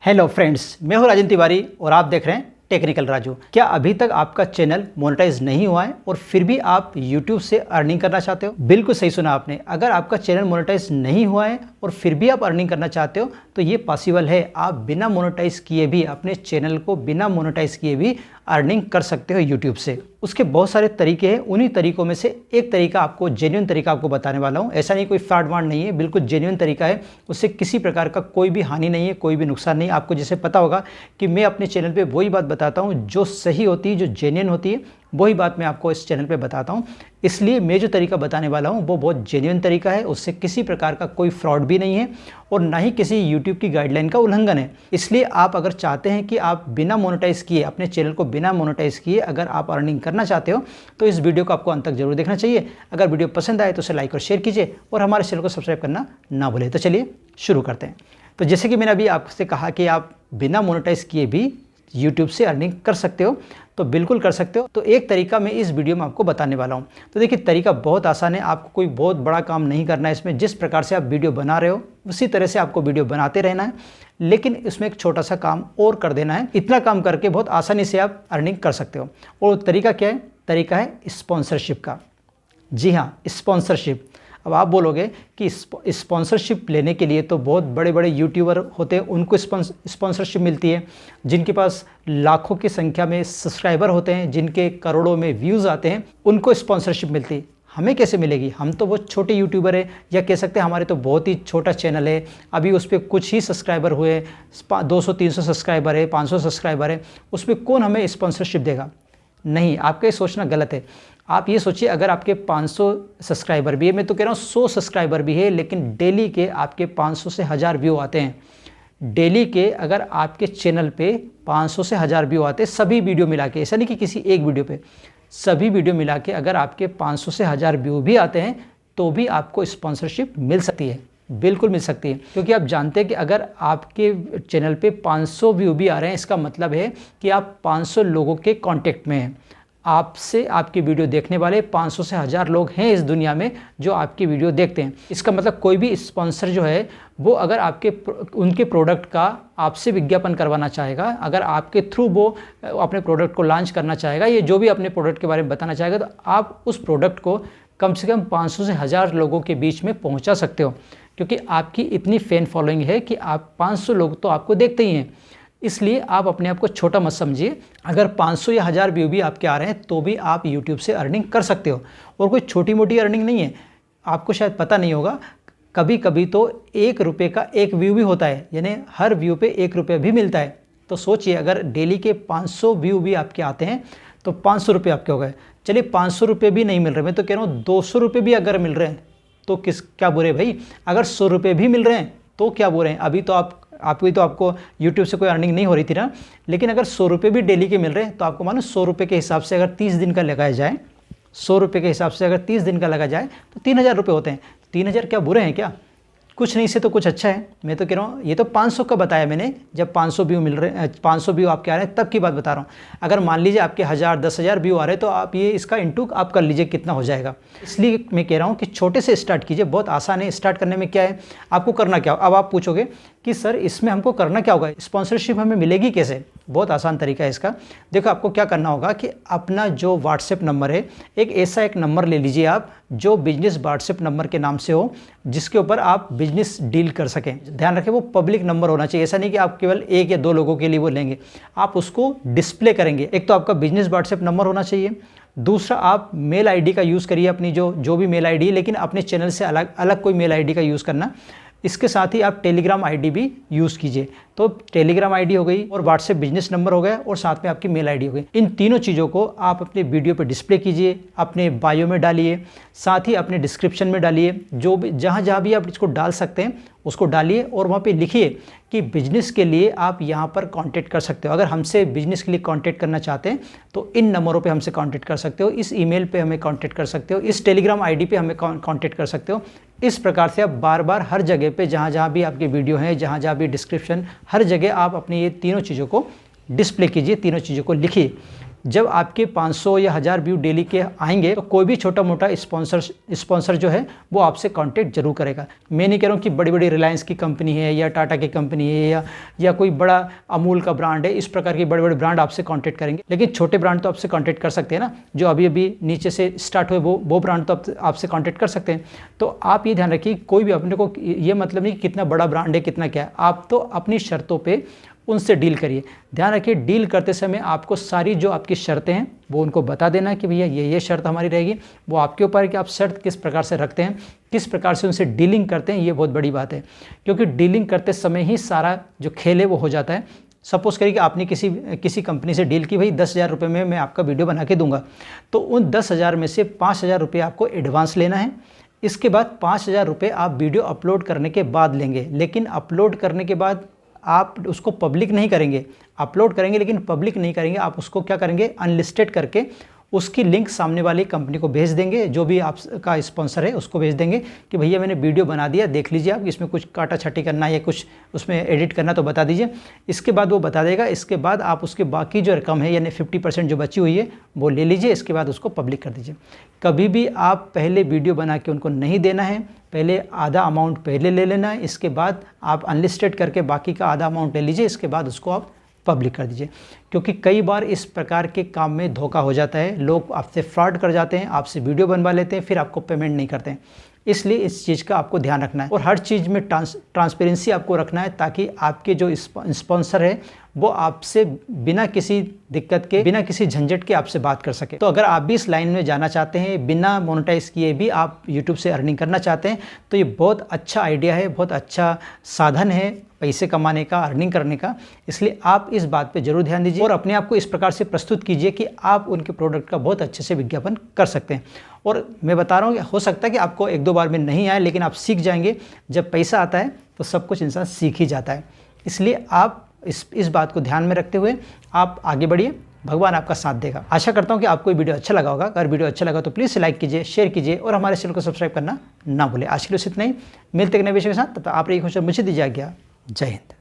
Hello friends, मैं हूं राजन तिवारी और आप देख रहे हैं टेक्निकल राजू। क्या अभी तक आपका चैनल मोनेटाइज नहीं हुआ है और फिर भी आप YouTube से अर्निंग करना चाहते हो? बिल्कुल सही सुना आपने। अगर आपका चैनल मोनेटाइज नहीं हुआ है और फिर भी आप अर्निंग करना चाहते हो तो ये पॉसिबल है। आप बिना मोनेटाइज किए भी अपने चैनल को बिना मोनेटाइज किए भी अर्निंग कर सकते हो YouTube से। उसके बहुत सारे तरीके हैं। उन्हीं तरीकों में से एक तरीका आपको, जेन्युइन तरीका आपको बताने वाला हूँ। ऐसा नहीं कोई फ्रॉड वार्ड नहीं है, बिल्कुल जेन्युइन तरीका है। उससे किसी प्रकार का कोई भी हानि नहीं है, कोई भी नुकसान नहीं। आपको जैसे पता होगा कि मैं अपने चैनल पे वही बात बताता हूँ जो सही होती है, जो जेन्युइन होती है, वही बात मैं आपको इस चैनल पे बताता हूँ। इसलिए मैं जो तरीका बताने वाला हूँ वो बहुत जेन्युइन तरीका है। उससे किसी प्रकार का कोई फ्रॉड भी नहीं है और ना ही किसी यूट्यूब की गाइडलाइन का उल्लंघन है। इसलिए आप अगर चाहते हैं कि आप बिना मोनेटाइज किए, अपने चैनल को बिना मोनेटाइज किए अगर आप अर्निंग करना चाहते हो तो इस वीडियो को आपको अंत तक जरूर देखना चाहिए। अगर वीडियो पसंद आए तो उसे लाइक और शेयर कीजिए और हमारे चैनल को सब्सक्राइब करना ना भूलें। तो चलिए शुरू करते हैं। तो जैसे कि मैंने अभी आपसे कहा कि आप बिना मोनेटाइज किए भी YouTube से अर्निंग कर सकते हो, तो बिल्कुल कर सकते हो। तो एक तरीका मैं इस वीडियो में आपको बताने वाला हूँ। तो देखिए, तरीका बहुत आसान है। आपको कोई बहुत बड़ा काम नहीं करना है इसमें। जिस प्रकार से आप वीडियो बना रहे हो उसी तरह से आपको वीडियो बनाते रहना है, लेकिन इसमें एक छोटा सा काम और कर देना है। इतना काम करके बहुत आसानी से आप अर्निंग कर सकते हो। और तरीका क्या है? तरीका है स्पॉन्सरशिप का। जी हाँ, स्पॉन्सरशिप। अब आप बोलोगे कि स्पॉन्सरशिप लेने के लिए तो बहुत बड़े बड़े यूट्यूबर होते हैं, उनको स्पॉन्सरशिप मिलती है। जिनके पास लाखों की संख्या में सब्सक्राइबर होते हैं, जिनके करोड़ों में व्यूज़ आते हैं, उनको स्पॉन्सरशिप मिलती है। हमें कैसे मिलेगी? हम तो बहुत छोटे यूट्यूबर है, या कह सकते हैं हमारे तो बहुत ही छोटा चैनल है। अभी उस पर कुछ ही सब्सक्राइबर हुए, 200-300 सब्सक्राइबर है, 500 सब्सक्राइबर है। उसमें कौन हमें स्पॉन्सरशिप देगा? नहीं, आपका ये सोचना गलत है। आप ये सोचिए, अगर आपके 500 सब्सक्राइबर भी है, मैं तो कह रहा हूँ 100 सब्सक्राइबर भी है, लेकिन डेली के आपके 500 से 1000 व्यू आते हैं। डेली के अगर आपके चैनल पे 500 से 1000 व्यू आते हैं, सभी वीडियो मिला के, ऐसा नहीं कि किसी एक वीडियो पे, सभी वीडियो मिला के अगर आपके 500 से 1000 व्यू भी आते हैं तो भी आपको स्पॉन्सरशिप मिल सकती है। बिल्कुल मिल सकती है, क्योंकि आप जानते हैं कि अगर आपके चैनल पे 500 व्यू भी आ रहे हैं, इसका मतलब है कि आप 500 लोगों के कांटेक्ट में हैं। आपसे आपकी वीडियो देखने वाले 500 से 1000 लोग हैं इस दुनिया में जो आपकी वीडियो देखते हैं। इसका मतलब कोई भी स्पॉन्सर जो है वो अगर उनके प्रोडक्ट का आपसे विज्ञापन करवाना चाहेगा, अगर आपके थ्रू वो अपने प्रोडक्ट को लॉन्च करना चाहेगा, ये जो भी अपने प्रोडक्ट के बारे में बताना चाहेगा, तो आप उस प्रोडक्ट को कम से कम 500 से 1000 लोगों के बीच में पहुंचा सकते हो, क्योंकि आपकी इतनी फैन फॉलोइंग है कि आप 500 लोग तो आपको देखते ही हैं। इसलिए आप अपने आप को छोटा मत समझिए। अगर 500 या 1000 व्यू भी आपके आ रहे हैं तो भी आप YouTube से अर्निंग कर सकते हो, और कोई छोटी मोटी अर्निंग नहीं है। आपको शायद पता नहीं होगा, कभी कभी तो 1 रुपये का 1 व्यू भी होता है, यानी हर व्यू पे 1 रुपये भी मिलता है। तो सोचिए, अगर डेली के 500 व्यू भी आपके आते हैं तो 500 रुपये आपके हो गए। चलिए 500 रुपये भी नहीं मिल रहे, मैं तो कह रहा हूँ 200 रुपये भी अगर मिल रहे हैं तो क्या बुरे भाई। अगर 100 रुपये भी मिल रहे हैं तो क्या बुरे हैं। अभी तो आपको YouTube से कोई अर्निंग नहीं हो रही थी ना, लेकिन अगर 100 रुपये भी डेली के मिल रहे हैं तो आपको मालूम 100 रुपये के हिसाब से अगर 30 दिन का लगाया जाए, 100 रुपये के हिसाब से अगर 30 दिन का लगा जाए तो 3000 रुपये होते हैं। 3000 क्या बुरे हैं क्या? कुछ नहीं से तो कुछ अच्छा है। मैं तो कह रहा हूँ, ये तो 500 का बताया मैंने। जब 500 व्यू मिल रहे हैं, 500 व्यू आपके आ रहे हैं तब की बात बता रहा हूँ। अगर मान लीजिए आपके 1000-10,000 व्यू आ रहे हैं तो आप ये इसका इंटू आप कर लीजिए कितना हो जाएगा। इसलिए मैं कह रहा हूँ कि छोटे से स्टार्ट कीजिए। बहुत आसान है स्टार्ट करने में। क्या है, आपको करना क्या? अब आप पूछोगे कि सर इसमें हमको करना क्या होगा, स्पॉन्सरशिप हमें मिलेगी कैसे? बहुत आसान तरीका है इसका। देखो, आपको क्या करना होगा कि अपना जो व्हाट्सएप नंबर है, एक नंबर ले लीजिए आप जो बिजनेस व्हाट्सएप नंबर के नाम से हो, जिसके ऊपर आप बिजनेस डील कर सकें। ध्यान रखें, वो पब्लिक नंबर होना चाहिए। ऐसा नहीं कि आप केवल 1 या 2 लोगों के लिए वो लेंगे, आप उसको डिस्प्ले करेंगे। एक तो आपका बिजनेस व्हाट्सएप नंबर होना चाहिए। दूसरा, आप मेल आईडी का यूज़ करिए, अपनी जो भी मेल आईडी है, लेकिन अपने चैनल से अलग कोई मेल आईडी का यूज़ करना। इसके साथ ही आप टेलीग्राम आईडी भी यूज़ कीजिए। तो टेलीग्राम आईडी हो गई और व्हाट्सएप बिजनेस नंबर हो गया और साथ में आपकी मेल आईडी हो गई। इन तीनों चीज़ों को आप अपने वीडियो पे डिस्प्ले कीजिए, अपने बायो में डालिए, साथ ही अपने डिस्क्रिप्शन में डालिए। जो भी जहाँ भी आप इसको डाल सकते हैं उसको डालिए और वहाँ पे लिखिए कि बिजनेस के लिए आप यहाँ पर कांटेक्ट कर सकते हो। अगर हमसे बिजनेस के लिए कांटेक्ट करना चाहते हैं तो इन नंबरों पे हमसे कांटेक्ट कर सकते हो, इस ईमेल पे हमें कांटेक्ट कर सकते हो, इस टेलीग्राम आईडी पे हमें कांटेक्ट कर सकते हो। इस प्रकार से आप बार बार हर जगह पे जहाँ भी आपकी वीडियो है, जहाँ भी डिस्क्रिप्शन, हर जगह आप अपनी ये तीनों चीज़ों को डिस्प्ले कीजिए, तीनों चीज़ों को लिखिए। जब आपके 500 या 1000 व्यू डेली के आएंगे तो कोई भी छोटा मोटा स्पॉन्सर जो है वो आपसे कांटेक्ट जरूर करेगा। मैं नहीं कह रहा हूँ कि बड़ी बड़ी रिलायंस की कंपनी है या टाटा की कंपनी है या कोई बड़ा अमूल का ब्रांड है, इस प्रकार के बड़े बड़े ब्रांड आपसे कांटेक्ट करेंगे, लेकिन छोटे ब्रांड तो आपसे कांटेक्ट कर सकते हैं ना, जो अभी अभी नीचे से स्टार्ट हुए वो ब्रांड तो आपसे कांटेक्ट कर सकते हैं। तो आप ये ध्यान रखिए, कोई भी अपने को ये मतलब नहीं कि कितना बड़ा ब्रांड है कितना क्या है, आप तो अपनी शर्तों पे उनसे डील करिए। ध्यान रखिए, डील करते समय आपको सारी जो आपकी शर्तें हैं वो उनको बता देना कि भैया ये शर्त हमारी रहेगी। वो आपके ऊपर है कि आप शर्त किस प्रकार से रखते हैं, किस प्रकार से उनसे डीलिंग करते हैं, ये बहुत बड़ी बात है, क्योंकि डीलिंग करते समय ही सारा जो खेल है वो हो जाता है। सपोज करिए कि आपने किसी कंपनी से डील की, भाई 10,000 रुपये में मैं आपका वीडियो बना के दूंगा, तो उन 10,000 में से 5,000 रुपये आपको एडवांस लेना है। इसके बाद 5,000 रुपये आप वीडियो अपलोड करने के बाद लेंगे, लेकिन अपलोड करने के बाद आप उसको पब्लिक नहीं करेंगे। अपलोड करेंगे लेकिन पब्लिक नहीं करेंगे, आप उसको क्या करेंगे, अनलिस्टेड करके उसकी लिंक सामने वाली कंपनी को भेज देंगे, जो भी आपका स्पॉन्सर है उसको भेज देंगे कि भैया मैंने वीडियो बना दिया, देख लीजिए आप, इसमें कुछ काटा छाटी करना या कुछ उसमें एडिट करना तो बता दीजिए। इसके बाद वो बता देगा। इसके बाद आप उसके बाकी जो रकम है यानी 50% जो बची हुई है वो ले लीजिए। इसके बाद उसको पब्लिक कर दीजिए। कभी भी आप पहले वीडियो बना के उनको नहीं देना है, पहले आधा अमाउंट पहले ले लेना है, इसके बाद आप अनलिस्टेड करके बाकी का आधा अमाउंट ले लीजिए, इसके बाद उसको आप पब्लिक कर दीजिए। क्योंकि कई बार इस प्रकार के काम में धोखा हो जाता है, लोग आपसे फ्रॉड कर जाते हैं, आपसे वीडियो बनवा लेते हैं, फिर आपको पेमेंट नहीं करते हैं। इसलिए इस चीज़ का आपको ध्यान रखना है और हर चीज़ में ट्रांसपेरेंसी आपको रखना है, ताकि आपके जो स्पॉन्सर है वो आपसे बिना किसी दिक्कत के, बिना किसी झंझट के आपसे बात कर सके। तो अगर आप भी इस लाइन में जाना चाहते हैं, बिना मोनेटाइज किए भी आप यूट्यूब से अर्निंग करना चाहते हैं, तो ये बहुत अच्छा आइडिया है, बहुत अच्छा साधन है पैसे कमाने का, अर्निंग करने का। इसलिए आप इस बात पे जरूर ध्यान दीजिए और अपने आप को इस प्रकार से प्रस्तुत कीजिए कि आप उनके प्रोडक्ट का बहुत अच्छे से विज्ञापन कर सकते हैं। और मैं बता रहा हूँ कि हो सकता है कि आपको 1-2 बार में नहीं आए, लेकिन आप सीख जाएंगे। जब पैसा आता है तो सब कुछ इंसान सीख ही जाता है। इसलिए आप इस बात को ध्यान में रखते हुए आप आगे बढ़िए, भगवान आपका साथ देगा। आशा करता हूँ कि आपको ये वीडियो अच्छा लगा होगा। अगर वीडियो अच्छा लगा तो प्लीज़ लाइक कीजिए, शेयर कीजिए और हमारे चैनल को सब्सक्राइब करना ना भूलें। आज के लिए इतना ही, मिलते हैं नए विषय के साथ। तब तक आप रहिए खुश, मुझे दीजिए आज्ञा। जय हिंद।